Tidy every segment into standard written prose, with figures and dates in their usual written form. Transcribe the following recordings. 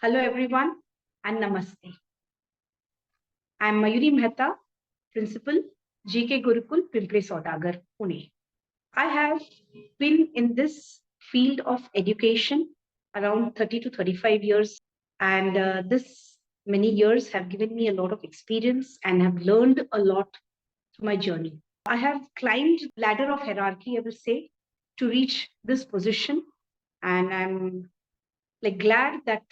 Hello everyone and Namaste. I am Mayuri Mehta, Principal, GK Gurukul, Pimpri Saudagar, Pune. I have been in this field of education around 30 to 35 years, and this many years have given me a lot of experience and have learned a lot through my journey. I have climbed ladder of hierarchy, I will say, to reach this position, and I'm glad that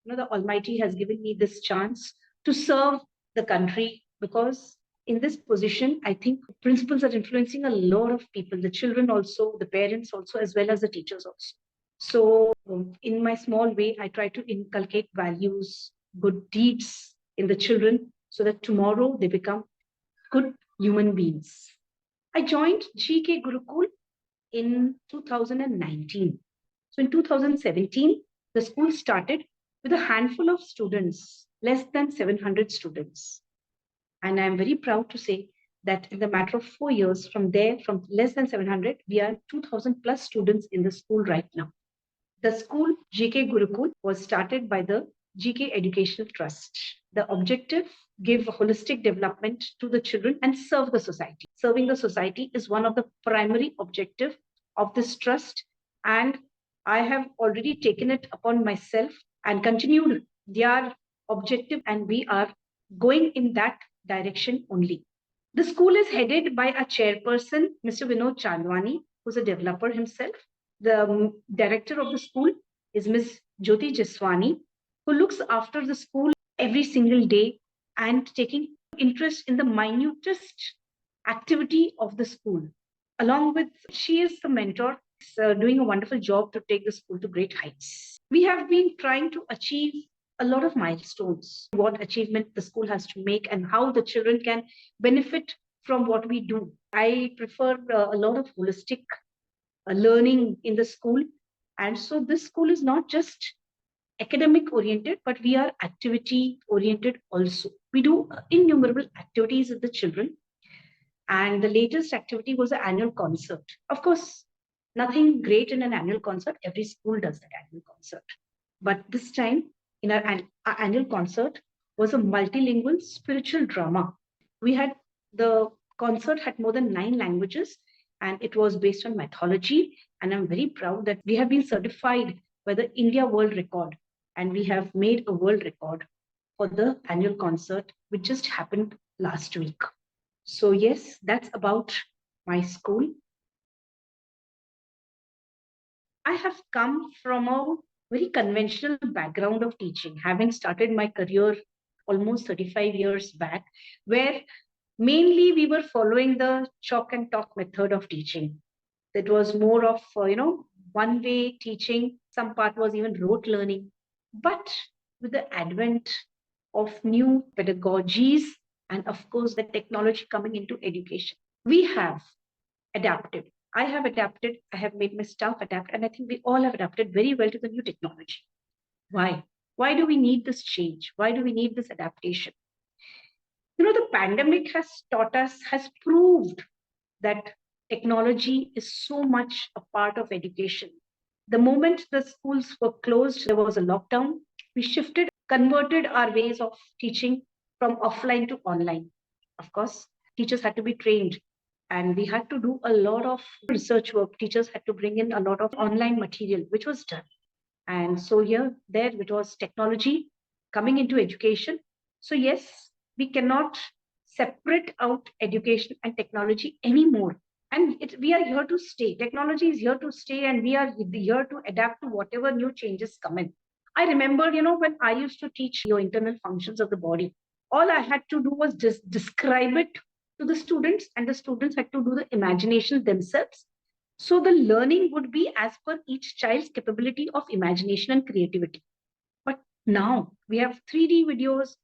the Almighty has given me this chance to serve the country, because in this position I think principals are influencing a lot of people, the children also, the parents also, as well as the teachers also. So in my small way I try to inculcate values, good deeds in the children, so that tomorrow they become good human beings. I joined GK Gurukul in 2019. So in 2017, the school started with a handful of students, less than 700 students. And I'm very proud to say that in the matter of 4 years, from there, from less than 700, we are 2,000 plus students in the school right now. The school, GK Gurukul, was started by the GK Educational Trust. The objective: give holistic development to the children and serve the society. Serving the society is one of the primary objective of this trust, and I have already taken it upon myself and continued their objective, and we are going in that direction only. The school is headed by a chairperson, Mr. Vinod Chandwani, who's a developer himself. The director of the school is Ms. Jyoti Jaswani, who looks after the school every single day and taking interest in the minutest activity of the school. Along with, she is the mentor, doing a wonderful job to take the school to great heights. We have been trying to achieve a lot of milestones, what achievement the school has to make and how the children can benefit from what we do. I prefer a lot of holistic learning in the school. And so this school is not just academic oriented, but we are activity oriented also. We do innumerable activities with the children. And the latest activity was an annual concert. Of course, nothing great in an annual concert. Every school does that annual concert. But this time, in our annual concert, was a multilingual spiritual drama. We had the concert had more than 9 languages, and it was based on mythology. And I'm very proud that we have been certified by the India World Record, and we have made a world record for the annual concert, which just happened last week. So yes, that's about my school. I have come from a very conventional background of teaching, having started my career almost 35 years back, where mainly we were following the chalk and talk method of teaching. It was more of, one way teaching. Some part was even rote learning. But with the advent of new pedagogies and, of course, the technology coming into education, we have adapted. I have adapted, I have made my staff adapt, and I think we all have adapted very well to the new technology. Why? Why do we need this change? Why do we need this adaptation? The pandemic has taught us, has proved that technology is so much a part of education. The moment the schools were closed, there was a lockdown. We shifted, converted our ways of teaching from offline to online. Of course, teachers had to be trained, and we had to do a lot of research work. Teachers had to bring in a lot of online material, which was done. And so here, there, it was technology coming into education. So yes, we cannot separate out education and technology anymore. And we are here to stay. Technology is here to stay, and we are here to adapt to whatever new changes come in. I remember, when I used to teach your internal functions of the body, all I had to do was just describe it to the students, and the students had to do the imagination themselves. So the learning would be as per each child's capability of imagination and creativity. But now we have 3D videos,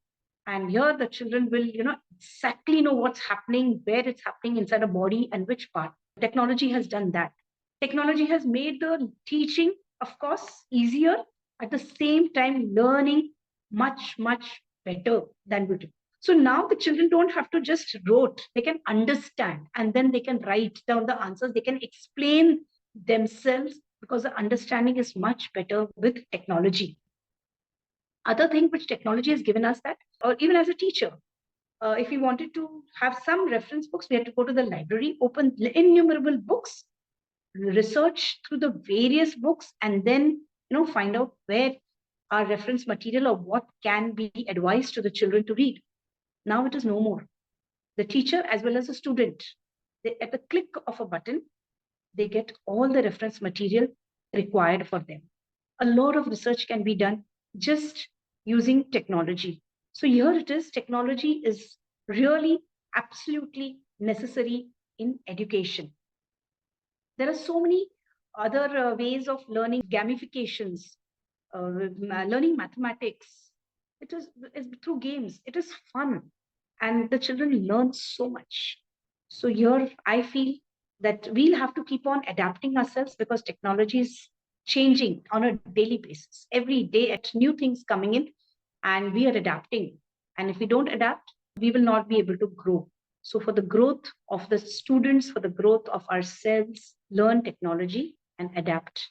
and here the children will, exactly know what's happening, where it's happening inside a body, and which part. Technology has done that. Technology has made the teaching, of course, easier. At the same time, learning much, much better than we do. So now the children don't have to just rote, they can understand, and then they can write down the answers, they can explain themselves, because the understanding is much better with technology. Other thing which technology has given us that, or even as a teacher, if we wanted to have some reference books, we had to go to the library, open innumerable books, research through the various books, and then find out where our reference material or what can be advised to the children to read. Now it is no more. The teacher as well as the student, at the click of a button, they get all the reference material required for them. A lot of research can be done just using technology. So here it is, technology is really absolutely necessary in education. There are so many other ways of learning, gamifications, learning mathematics. It's through games. It is fun, and the children learn so much. So here, I feel that we'll have to keep on adapting ourselves because technology is changing on a daily basis. Every day, at new things coming in, and we are adapting. And if we don't adapt, we will not be able to grow. So for the growth of the students, for the growth of ourselves, learn technology and adapt.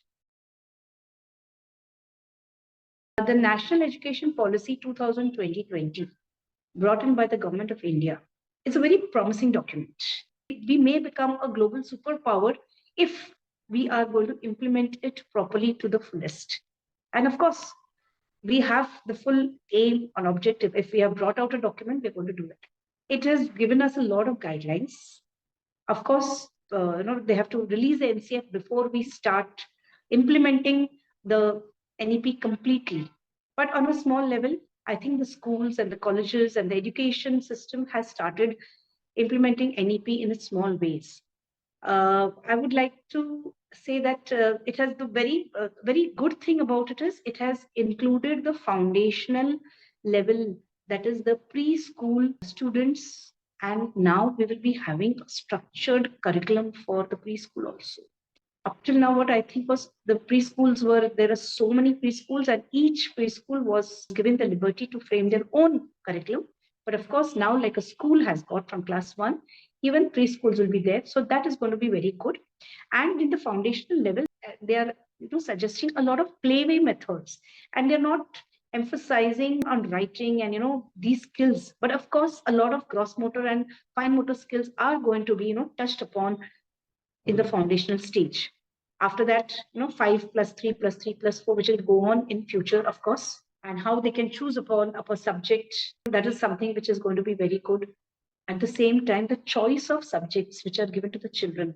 The National Education Policy 2020 brought in by the Government of India is a very promising document. We may become a global superpower if we are going to implement it properly to the fullest. And of course, we have the full aim and objective. If we have brought out a document, we're going to do it. It has given us a lot of guidelines. Of course, they have to release the NCF before we start implementing the NEP completely. But on a small level, I think the schools and the colleges and the education system has started implementing NEP in small ways. I would like to say that it has the very good thing about it is it has included the foundational level, that is the preschool students, and now we will be having a structured curriculum for the preschool also. Up till now, what I think was the preschools were, there are so many preschools and each preschool was given the liberty to frame their own curriculum. But of course, now like a school has got from class 1, even preschools will be there. So that is going to be very good. And in the foundational level, they are suggesting a lot of playway methods, and they're not emphasizing on writing and these skills. But of course, a lot of gross motor and fine motor skills are going to be touched upon in the foundational stage. After that, 5 plus 3 plus 3 plus 4, which will go on in future, of course, and how they can choose upon a subject. That is something which is going to be very good. At the same time, the choice of subjects which are given to the children.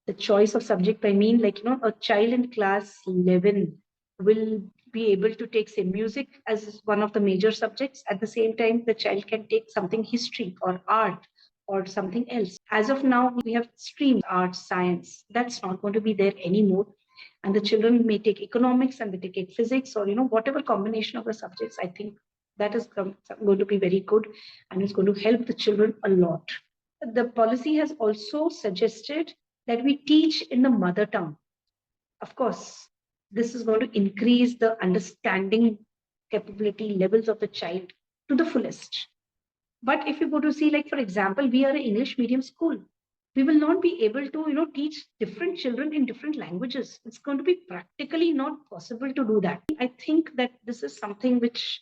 The choice of subject, I mean, like, a child in class 11 will be able to take, say, music as one of the major subjects. At the same time, the child can take something history or art or something else. As of now, we have streams, art, science. That's not going to be there anymore. And the children may take economics and they take physics or, whatever combination of the subjects. I think that is going to be very good and it's going to help the children a lot. The policy has also suggested that we teach in the mother tongue. Of course, this is going to increase the understanding capability levels of the child to the fullest. But if you go to see, like, for example, we are an English medium school. We will not be able to, teach different children in different languages. It's going to be practically not possible to do that. I think that this is something which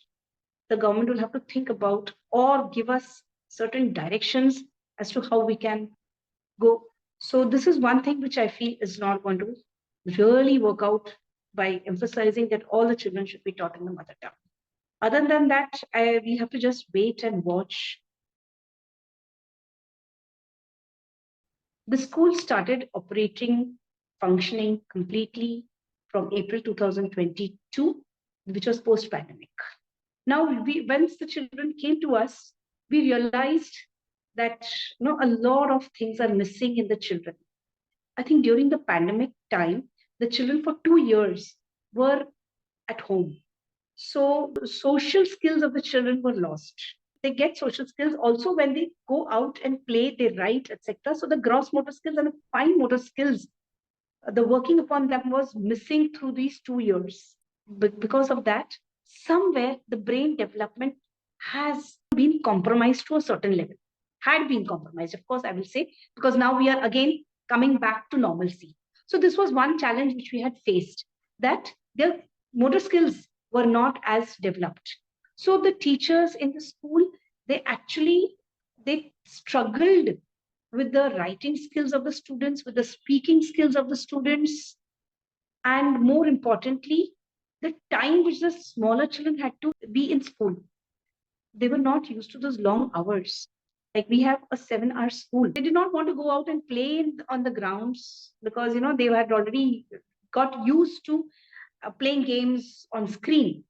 the government will have to think about or give us certain directions as to how we can go. So this is one thing which I feel is not going to really work out by emphasizing that all the children should be taught in the mother tongue. Other than that, we have to just wait and watch. The school started operating, functioning completely from April 2022, which was post-pandemic. Now, once the children came to us, we realized that a lot of things are missing in the children. I think during the pandemic time, the children for 2 years were at home. So social skills of the children were lost. They get social skills also when they go out and play, they write, etc. So the gross motor skills and the fine motor skills, the working upon them was missing through these 2 years. But because of that, somewhere the brain development has been compromised to a certain level. Had been compromised, of course, I will say, because now we are again coming back to normalcy. So this was one challenge which we had faced, that their motor skills were not as developed. So the teachers in the school, they struggled with the writing skills of the students, with the speaking skills of the students, and more importantly, the time which the smaller children had to be in school. They were not used to those long hours. Like we have a 7 hour school. They did not want to go out and play on the grounds because, they had already got used to playing games on screen.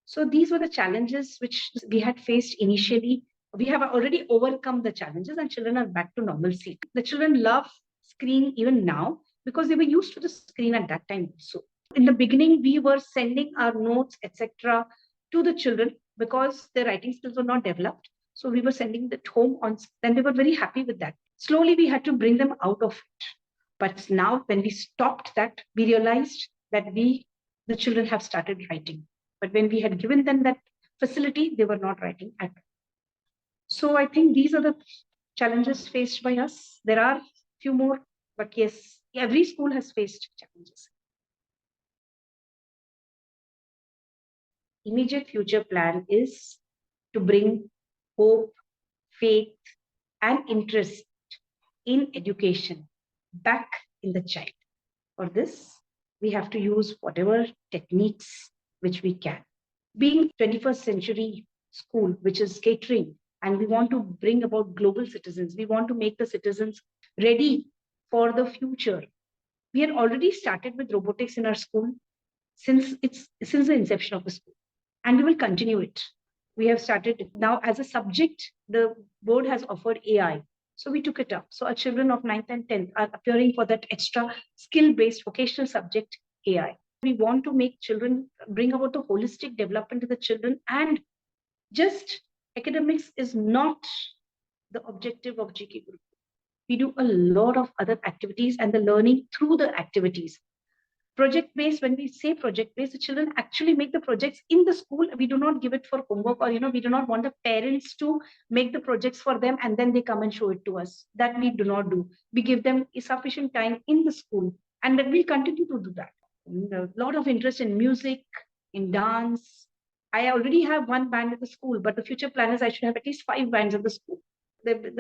So these were the challenges which we had faced initially. We have already overcome the challenges and children are back to normalcy. The children love screen even now because they were used to the screen at that time also. In the beginning, we were sending our notes, etc., to the children because their writing skills were not developed. So we were sending it home on, then they were very happy with that. Slowly, we had to bring them out of it. But now, when we stopped that, we realized that the children have started writing. But when we had given them that facility, they were not writing at all. So I think these are the challenges faced by us. There are few more, but yes, every school has faced challenges. Immediate future plan is to bring hope, faith, and interest in education back in the child. For this, we have to use whatever techniques which we can. Being 21st century school, which is catering, and we want to bring about global citizens, we want to make the citizens ready for the future. We had already started with robotics in our school since the inception of the school, and we will continue it. We have started now as a subject. The board has offered AI, so we took it up. So our children of 9th and 10th are appearing for that extra skill-based vocational subject AI. We want to make children, bring about the holistic development to the children, and just academics is not the objective of GK Group. We do a lot of other activities and the learning through the activities. Project based, when we say project based, the children actually make the projects in the school. We do not give it for homework, or we do not want the parents to make the projects for them and then they come and show it to us. That we do not do. We give them sufficient time in the school, and then we'll continue to do that. A lot of interest in music, in dance. I already have one band at the school, but the future plan is I should have at least 5 bands at the school.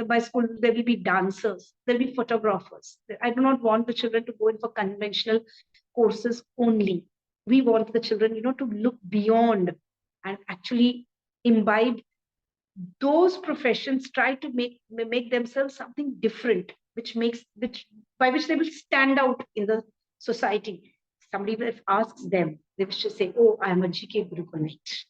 By school, there will be dancers, there'll be photographers. I do not want the children to go in for conventional courses only. We want the children, to look beyond and actually imbibe those professions, try to make themselves something different, by which they will stand out in the society. Somebody, if asks them, they will just say, "Oh, I am a GK Gurukulite."